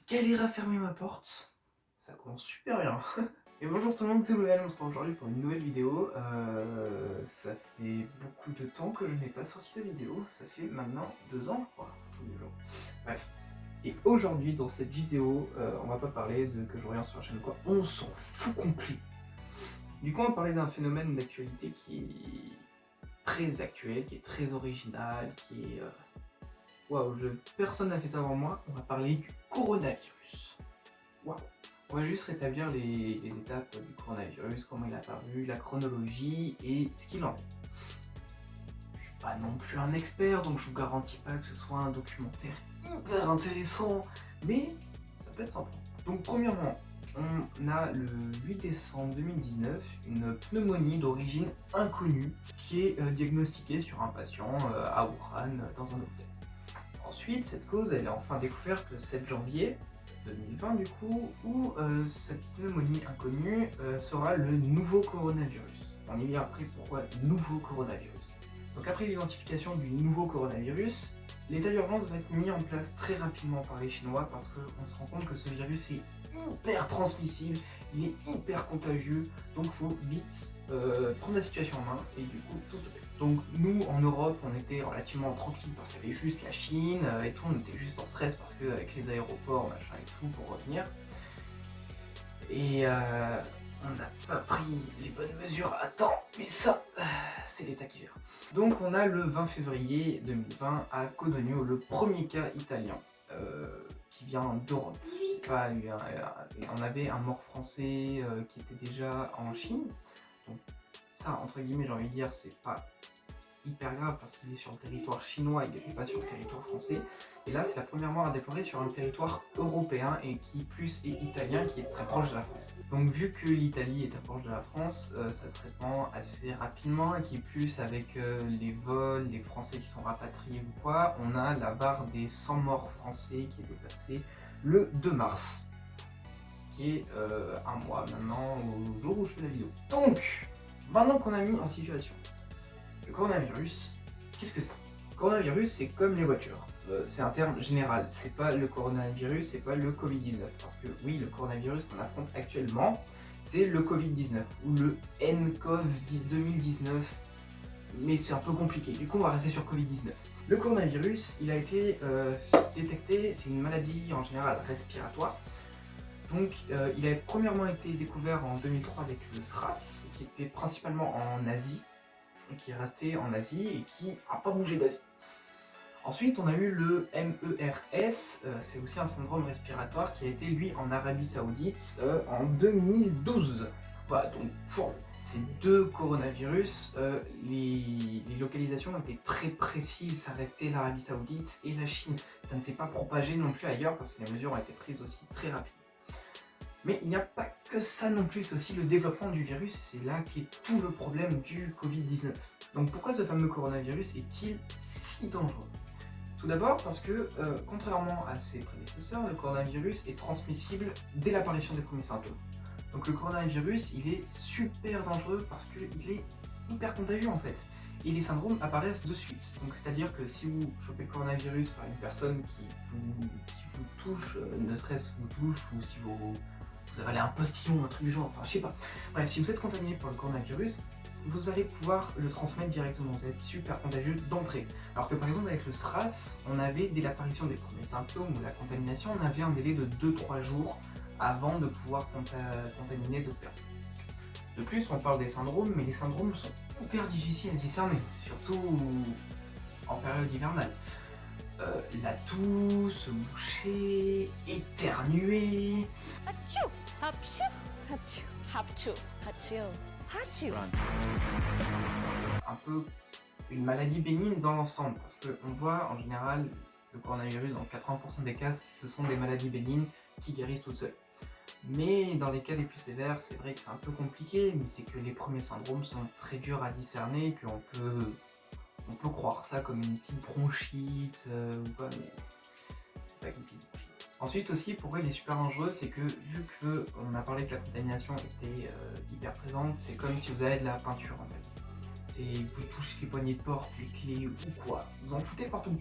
Galérer à fermer ma porte, ça commence super bien. Et bonjour tout le monde, c'est Loyal, on se retrouve aujourd'hui pour une nouvelle vidéo. Ça fait beaucoup de temps que je n'ai pas sorti de vidéo, ça fait maintenant 2 ans je crois, tous les jours. Bref. Et aujourd'hui dans cette vidéo, on va pas parler de que je reviens sur la chaîne ou quoi, on s'en fout complet. Du coup on va parler d'un phénomène d'actualité qui est très actuel, qui est très original, qui est... Waouh, personne n'a fait ça avant moi, on va parler du coronavirus. Waouh. On va juste rétablir les étapes du coronavirus, comment il est apparu, la chronologie et ce qu'il en est. Je suis pas non plus un expert, donc je vous garantis pas que ce soit un documentaire hyper intéressant, mais ça peut être sympa. Donc premièrement, on a le 8 décembre 2019 une pneumonie d'origine inconnue qui est diagnostiquée sur un patient à Wuhan dans un hôtel. Ensuite, cette cause elle est enfin découverte le 7 janvier 2020 du coup, où cette pneumonie inconnue sera le nouveau coronavirus. On y vient après pourquoi nouveau coronavirus. Donc après l'identification du nouveau coronavirus, l'état d'urgence va être mis en place très rapidement par les Chinois parce qu'on se rend compte que ce virus est hyper transmissible, il est hyper contagieux, donc il faut vite prendre la situation en main et du coup tout se fait. Donc nous en Europe on était relativement tranquille parce qu'il y avait juste la Chine et tout, on était juste en stress parce qu'avec les aéroports machin et tout pour revenir. Et on n'a pas pris les bonnes mesures à temps, mais ça c'est l'État qui gère. Donc on a le 20 février 2020 à Codogno le premier cas italien qui vient d'Europe. C'est pas on avait un mort français qui était déjà en Chine. Donc ça entre guillemets j'ai envie de dire c'est pas hyper grave parce qu'il est sur le territoire chinois, il n'était pas sur le territoire français. Et là c'est la première mort à déplorer sur un territoire européen et qui plus est italien qui est très proche de la France. Donc vu que l'Italie est très proche de la France, ça se répand assez rapidement et qui plus avec les vols, les Français qui sont rapatriés ou quoi, on a la barre des 100 morts français qui est dépassée le 2 mars. Ce qui est un mois maintenant au jour où je fais la vidéo. Donc, maintenant qu'on a mis en situation, le coronavirus, qu'est-ce que c'est? Le coronavirus, c'est comme les voitures. C'est un terme général. C'est pas le coronavirus, c'est pas le Covid-19. Parce que oui, le coronavirus qu'on affronte actuellement, c'est le Covid-19 ou le nCoV 2019. Mais c'est un peu compliqué. Du coup, on va rester sur Covid-19. Le coronavirus, il a été détecté, c'est une maladie en général respiratoire. Donc, il a premièrement été découvert en 2003 avec le SRAS, qui était principalement en Asie, et qui est resté en Asie et qui n'a pas bougé d'Asie. Ensuite, on a eu le MERS, c'est aussi un syndrome respiratoire qui a été lui en Arabie Saoudite en 2012. Voilà, donc pour ces deux coronavirus, les localisations étaient très précises, ça restait l'Arabie Saoudite et la Chine. Ça ne s'est pas propagé non plus ailleurs parce que les mesures ont été prises aussi très rapidement. Mais il n'y a pas que ça non plus, c'est aussi le développement du virus et c'est là qu'est tout le problème du Covid-19. Donc pourquoi ce fameux coronavirus est-il si dangereux? Tout d'abord parce que, contrairement à ses prédécesseurs, le coronavirus est transmissible dès l'apparition des premiers symptômes. Donc le coronavirus, il est super dangereux parce qu'il est hyper contagieux en fait. Et les syndromes apparaissent de suite. Donc c'est-à-dire que si vous chopez le coronavirus par une personne qui vous touche, ne serait-ce que vous touche, ou si vous avalez un postillon, un truc du genre, enfin je sais pas. Bref, si vous êtes contaminé par le coronavirus, vous allez pouvoir le transmettre directement, vous êtes super contagieux d'entrée. Alors que par exemple avec le SRAS, on avait dès l'apparition des premiers symptômes ou la contamination, on avait un délai de 2-3 jours avant de pouvoir contaminer d'autres personnes. De plus, on parle des syndromes, mais les syndromes sont hyper difficiles à discerner, surtout en période hivernale. La toux, se moucher, éternuer. Hachou, hachou, hachou, hachou, hachou, hachou. Un peu une maladie bénigne dans l'ensemble, parce qu'on voit en général le coronavirus, dans 80% des cas, ce sont des maladies bénignes qui guérissent toutes seules. Mais dans les cas les plus sévères, c'est vrai que c'est un peu compliqué, mais c'est que les premiers syndromes sont très durs à discerner, qu'on peut croire ça comme une petite bronchite ou quoi, mais c'est pas une petite bronchite. Ensuite aussi, pourquoi il est super dangereux, c'est que vu qu'on a parlé que la contamination était hyper présente, c'est comme si vous avez de la peinture en fait. C'est vous touchez les poignées de porte, les clés ou quoi, vous en foutez partout.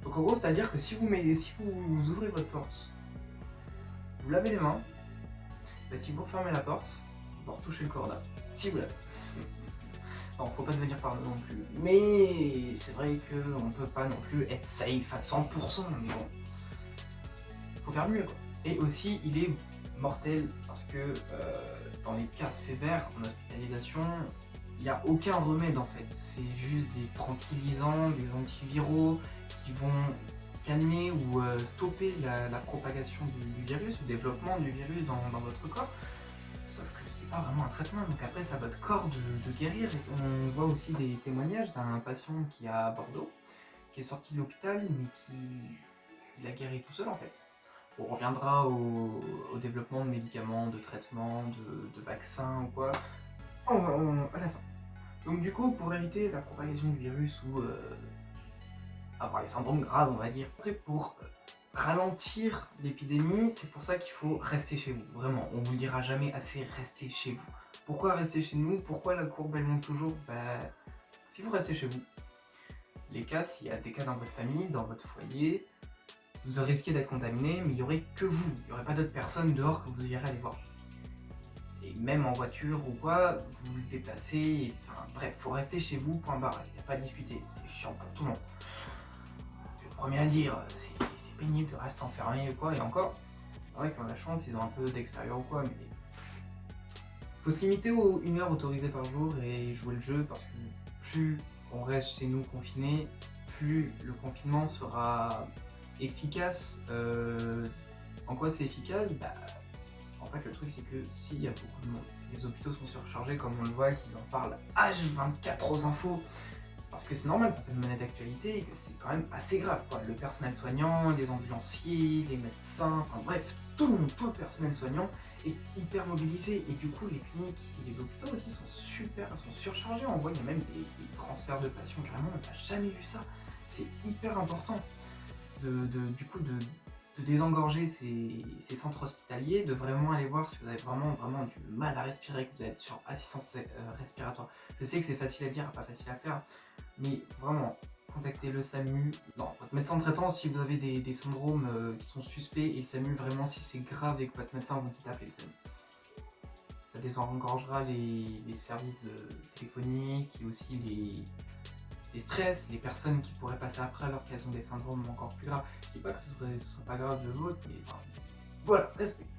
Donc en gros, c'est-à-dire que si vous ouvrez votre porte vous lavez les mains, bah, si vous fermez la porte, vous retouchez le corona. Si vous l'avez. Bon, faut pas devenir parano non plus. Mais c'est vrai qu'on peut pas non plus être safe à 100%, mais bon. Faut faire mieux quoi. Et aussi, il est mortel parce que dans les cas sévères en hospitalisation, il n'y a aucun remède en fait. C'est juste des tranquillisants, des antiviraux qui vont calmer ou stopper la propagation du virus, le développement du virus dans votre corps. Sauf que c'est pas vraiment un traitement, donc après c'est à votre corps de guérir. Et on voit aussi des témoignages d'un patient qui est à Bordeaux, qui est sorti de l'hôpital, mais qui il a guéri tout seul en fait. On reviendra au développement de médicaments, de traitements, de vaccins ou quoi, à la fin. Donc du coup, pour éviter la propagation du virus ou avoir les symptômes graves, on va dire, après pour ralentir l'épidémie, c'est pour ça qu'il faut rester chez vous. Vraiment, on vous le dira jamais assez, restez chez vous. Pourquoi rester chez nous? Pourquoi la courbe elle monte toujours? Si vous restez chez vous, les cas, s'il y a des cas dans votre famille, dans votre foyer, vous risquez d'être contaminé, mais il n'y aurait que vous. Il n'y aurait pas d'autres personnes dehors que vous irez aller voir. Et même en voiture ou quoi, vous vous déplacez, et, enfin bref, faut rester chez vous, point barre. Il n'y a pas à discuter, c'est chiant pour tout le monde. Je suis le premier à le dire, c'est pénible de rester enfermé ou quoi, et encore, c'est vrai qu'ils ont la chance, ils ont un peu d'extérieur ou quoi, mais faut se limiter aux 1 heure autorisée par jour et jouer le jeu, parce que plus on reste chez nous confinés, plus le confinement sera efficace. En quoi c'est efficace? En fait, le truc c'est que s'il y a beaucoup de monde, les hôpitaux sont surchargés, comme on le voit, qu'ils en parlent H24 aux infos, parce que c'est normal, ça fait une monnaie d'actualité et que c'est quand même assez grave, quoi. Le personnel soignant, les ambulanciers, les médecins, enfin bref, tout le monde, tout le personnel soignant est hyper mobilisé, et du coup les cliniques et les hôpitaux aussi sont surchargés. On voit, il y a même des transferts de patients, carrément, on n'a jamais vu ça. C'est hyper important du coup de désengorger ces centres hospitaliers, de vraiment aller voir si vous avez vraiment du mal à respirer, que vous êtes sur assistance respiratoire. Je sais que c'est facile à dire, pas facile à faire, mais vraiment, contactez le SAMU, non, votre médecin traitant si vous avez des syndromes qui sont suspects, et le SAMU vraiment si c'est grave et que votre médecin vous dit d'appeler le SAMU. Ça désengorgera les services téléphoniques et aussi les stress, les personnes qui pourraient passer après alors qu'elles ont des syndromes encore plus graves. Je dis pas que ce serait pas grave de l'autre, mais enfin, voilà, respectez.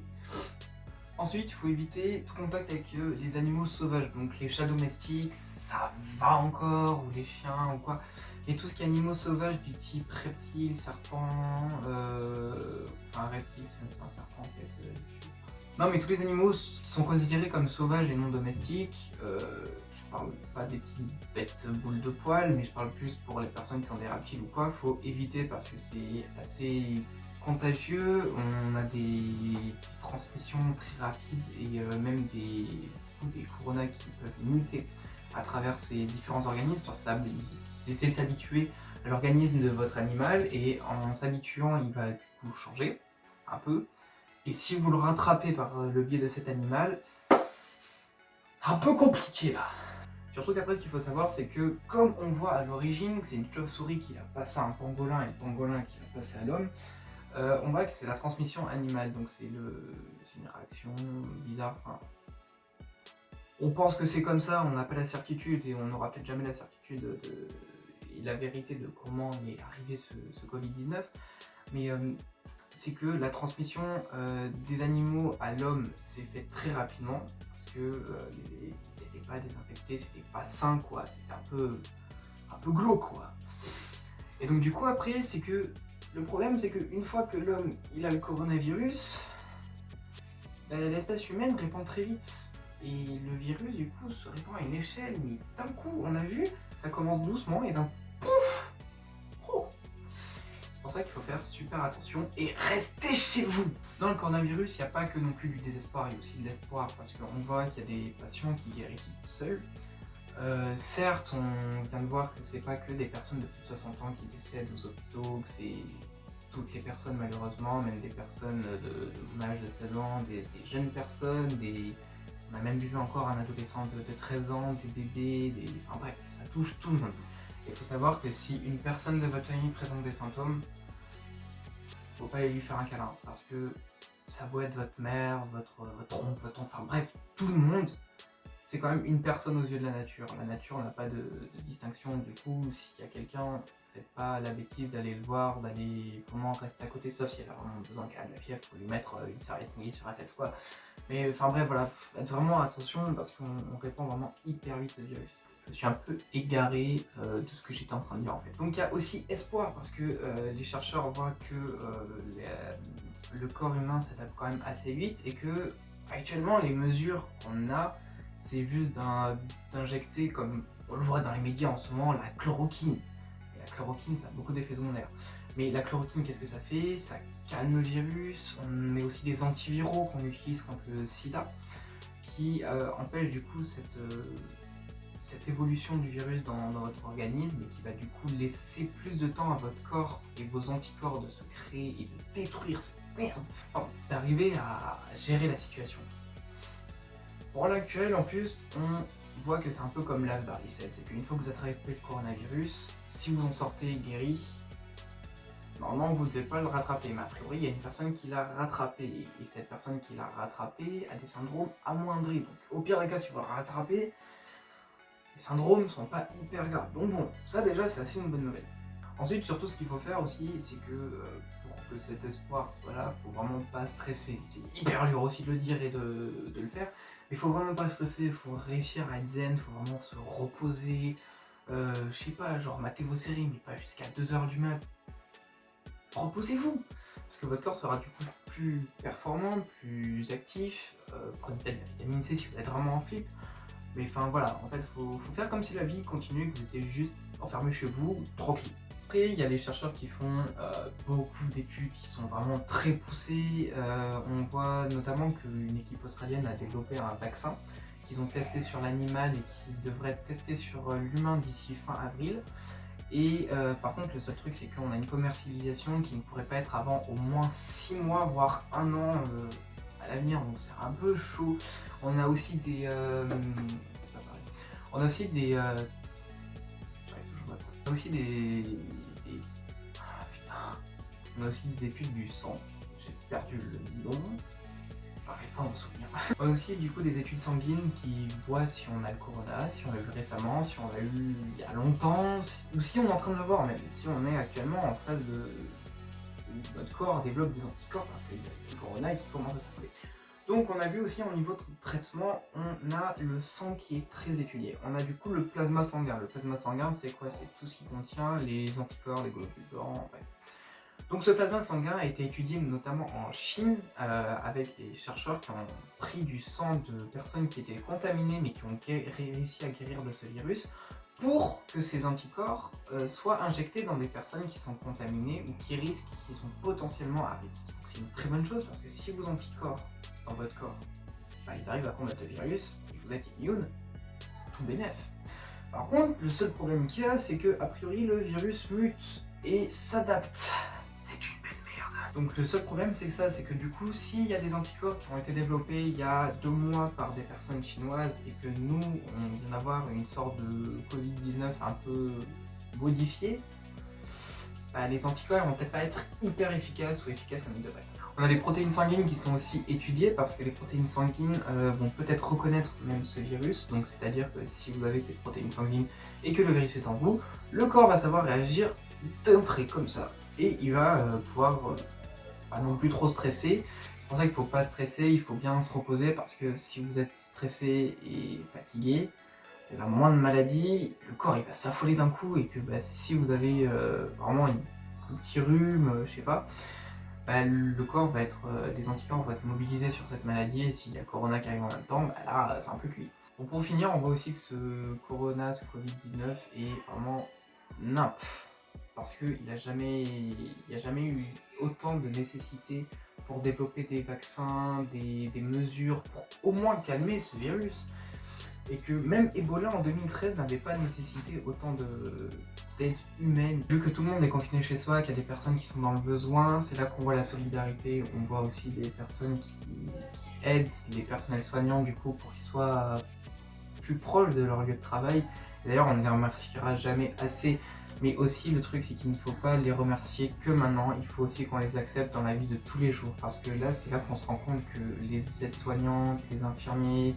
Ensuite, il faut éviter tout contact avec les animaux sauvages, donc les chats domestiques, ça va encore, ou les chiens ou quoi. Et tout ce qui est animaux sauvages du type reptiles, serpents, enfin reptiles, c'est un serpent en fait. Non, mais tous les animaux qui sont considérés comme sauvages et non domestiques, je parle pas des petites bêtes boules de poils, mais je parle plus pour les personnes qui ont des reptiles ou quoi, faut éviter parce que c'est assez contagieux, on a des transmissions très rapides et même des coronas qui peuvent muter à travers ces différents organismes, parce que c'est de s'habituer à l'organisme de votre animal, et en s'habituant, il va du coup changer un peu. Et si vous le rattrapez par le biais de cet animal, un peu compliqué là. Surtout qu'après, ce qu'il faut savoir, c'est que comme on voit à l'origine que c'est une chauve-souris qui l'a passé à un pangolin et le pangolin qui l'a passé à l'homme, on voit que c'est la transmission animale, donc c'est une réaction bizarre. Enfin, on pense que c'est comme ça, on n'a pas la certitude et on n'aura peut-être jamais la certitude et la vérité de comment est arrivé ce Covid-19, mais c'est que la transmission des animaux à l'homme s'est faite très rapidement, parce que c'était pas désinfecté, c'était pas sain quoi, c'était un peu glauque quoi. Et donc du coup après, c'est que le problème c'est qu'une fois que l'homme il a le coronavirus, l'espèce humaine répand très vite. Et le virus du coup se répand à une échelle, mais d'un coup on a vu, ça commence doucement et d'un pouf. C'est pour ça qu'il faut faire super attention et rester chez vous. Dans le coronavirus, il n'y a pas que non plus du désespoir, il y a aussi de l'espoir, parce qu'on voit qu'il y a des patients qui guérissent seuls. Certes, on vient de voir que c'est pas que des personnes de plus de 60 ans qui décèdent aux hôpitaux, que c'est toutes les personnes malheureusement, même des personnes de mon âge de 16 ans, des jeunes personnes, on a même vu encore un adolescent de 13 ans, des bébés, enfin bref, ça touche tout le monde. Il faut savoir que si une personne de votre famille présente des symptômes, faut pas aller lui faire un câlin, parce que ça doit être votre mère, votre oncle, votre tante, enfin bref, tout le monde, c'est quand même une personne aux yeux de la nature. La nature n'a pas de distinction, du coup, s'il y a quelqu'un, faites pas la bêtise d'aller le voir, d'aller vraiment rester à côté, sauf si elle a vraiment besoin qu'elle a de la fièvre, faut lui mettre une serviette mouillée sur la tête, quoi. Mais enfin bref, voilà, faites vraiment attention parce qu'on répand vraiment hyper vite ce virus. Je suis un peu égaré de ce que j'étais en train de dire en fait. Donc il y a aussi espoir parce que les chercheurs voient que le corps humain s'adapte quand même assez vite et que actuellement les mesures qu'on a, c'est juste d'injecter, comme on le voit dans les médias en ce moment, la chloroquine. Et la chloroquine, ça a beaucoup d'effets secondaires. Mais la chloroquine, qu'est-ce que ça fait? Ça calme le virus, on met aussi des antiviraux qu'on utilise contre le sida, qui empêchent du coup cette évolution du virus dans votre organisme et qui va du coup laisser plus de temps à votre corps et vos anticorps de se créer et de détruire cette merde, d'arriver à gérer la situation. Pour l'actuel, en plus, on voit que c'est un peu comme la varicelle, c'est qu'une fois que vous avez attrapé le coronavirus, si vous en sortez guéri, normalement vous ne devez pas le rattraper, mais a priori il y a une personne qui l'a rattrapé, et cette personne qui l'a rattrapé a des syndromes amoindris, donc au pire des cas, si vous le rattrapez, les syndromes sont pas hyper graves. Donc bon, ça déjà c'est assez une bonne nouvelle. Ensuite, surtout ce qu'il faut faire aussi, c'est que pour que cet espoir soit là, faut vraiment pas stresser. C'est hyper dur aussi de le dire et de le faire, mais faut vraiment pas stresser, faut réussir à être zen, faut vraiment se reposer, je sais pas, genre mater vos séries, mais pas jusqu'à 2h du mat. Reposez-vous, parce que votre corps sera du coup plus performant, plus actif, prenez peut-être de la vitamine C si vous êtes vraiment en flip. Mais enfin voilà, en fait, faut faire comme si la vie continuait, que vous étiez juste enfermé chez vous, tranquille. Après, il y a les chercheurs qui font beaucoup d'études qui sont vraiment très poussées. On voit notamment qu'une équipe australienne a développé un vaccin qu'ils ont testé sur l'animal et qui devrait être testé sur l'humain d'ici fin avril. Et par contre, le seul truc, c'est qu'on a une commercialisation qui ne pourrait pas être avant au moins 6 mois, voire 1 an à l'avenir, donc c'est un peu chaud. On a aussi des... on a aussi des... On a aussi ah, putain. On a aussi des études du sang. J'ai perdu le nom. J'arrive pas à m'en souvenir. On a aussi du coup des études sanguines qui voient si on a le corona, si on l'a eu récemment, si on l'a eu il y a longtemps, ou si on est en train de le voir même, si on est actuellement en phase de... Notre corps développe des anticorps parce qu'il y a le corona et qui commence à s'affoler. Donc on a vu aussi au niveau de traitement, on a le sang qui est très étudié. On a du coup le plasma sanguin. Le plasma sanguin, c'est quoi? C'est tout ce qui contient les anticorps, les globules blancs, bref. Donc ce plasma sanguin a été étudié notamment en Chine avec des chercheurs qui ont pris du sang de personnes qui étaient contaminées mais qui ont réussi à guérir de ce virus pour que ces anticorps soient injectés dans des personnes qui sont contaminées ou qui sont potentiellement à risque. Donc c'est une très bonne chose parce que si vos anticorps dans votre corps, bah, ils arrivent à combattre le virus et vous êtes immune, c'est tout bénef. Par contre, le seul problème qu'il y a, c'est que a priori le virus mute et s'adapte. C'est une belle merde. Donc le seul problème c'est ça, c'est que du coup s'il y a des anticorps qui ont été développés il y a 2 mois par des personnes chinoises et que nous on vient d'avoir une sorte de Covid-19 un peu modifié, bah, les anticorps vont peut-être pas être hyper efficaces ou efficaces comme ils devraient. On a les protéines sanguines qui sont aussi étudiées parce que les protéines sanguines vont peut-être reconnaître même ce virus, donc c'est-à-dire que si vous avez ces protéines sanguines et que le virus est en vous, le corps va savoir réagir d'entrée comme ça. Et il va pouvoir pas non plus trop stresser. C'est pour ça qu'il ne faut pas stresser, il faut bien se reposer parce que si vous êtes stressé et fatigué, il y a moins de maladies, le corps il va s'affoler d'un coup et que bah, si vous avez vraiment un petit rhume, je sais pas, bah, le corps va être, les anticorps vont être mobilisés sur cette maladie et s'il y a le corona qui arrive en même temps, bah là c'est un peu cuit. Donc pour finir, on voit aussi que ce corona, ce Covid-19 est vraiment nimp. Parce qu'il n'y a jamais eu autant de nécessité pour développer des vaccins, des mesures pour au moins calmer ce virus. Et que même Ebola en 2013 n'avait pas nécessité autant d'aide humaine. Vu que tout le monde est confiné chez soi, qu'il y a des personnes qui sont dans le besoin, c'est là qu'on voit la solidarité. On voit aussi des personnes qui aident les personnels soignants du coup pour qu'ils soient plus proches de leur lieu de travail. D'ailleurs, on ne les remerciera jamais assez Mais aussi le truc c'est qu'il ne faut pas les remercier que maintenant, il faut aussi qu'on les accepte dans la vie de tous les jours. Parce que là c'est là qu'on se rend compte que les aides-soignantes, les infirmiers,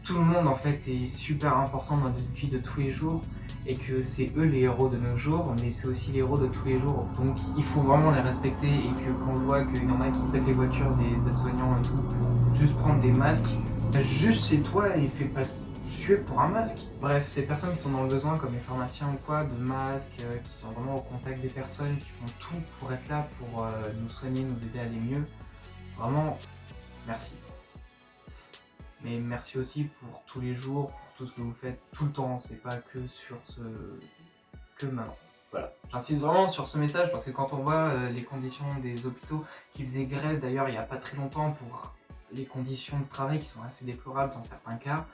tout le monde en fait est super important dans notre vie de tous les jours et que c'est eux les héros de nos jours, mais c'est aussi les héros de tous les jours. Donc il faut vraiment les respecter et que quand on voit qu'il y en a qui pètent les voitures des aides-soignants et tout pour juste prendre des masques, juste chez toi et fais pas suer pour un masque. Bref, ces personnes qui sont dans le besoin comme les pharmaciens ou quoi, de masques, qui sont vraiment au contact des personnes, qui font tout pour être là, pour nous soigner, nous aider à aller mieux, vraiment merci. Mais merci aussi pour tous les jours, pour tout ce que vous faites tout le temps, c'est pas que sur que maintenant. Voilà, j'insiste vraiment sur ce message parce que quand on voit les conditions des hôpitaux qui faisaient grève d'ailleurs il n'y a pas très longtemps pour les conditions de travail qui sont assez déplorables dans certains cas,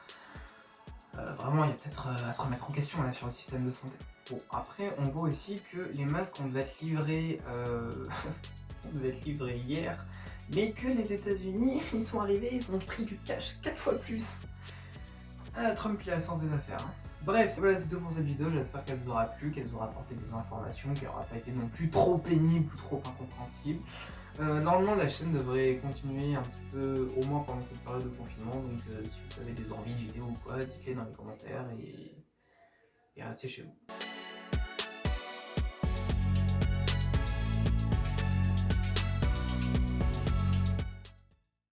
vraiment il y a peut-être à se remettre en question là sur le système de santé. Bon, après on voit aussi que les masques on devait être livrés, hier, mais que les États-Unis, ils sont arrivés, ils ont pris du cash 4 fois plus. Ah, Trump, il a le sens des affaires. Hein. Bref, voilà, c'est tout pour cette vidéo. J'espère qu'elle vous aura plu, qu'elle vous aura apporté des informations, qu'elle n'aura pas été non plus trop pénible ou trop incompréhensible. Normalement, la chaîne devrait continuer un petit peu, au moins pendant cette période de confinement. Donc, si vous avez des envies de vidéos ou quoi, dites-les dans les commentaires et restez chez vous.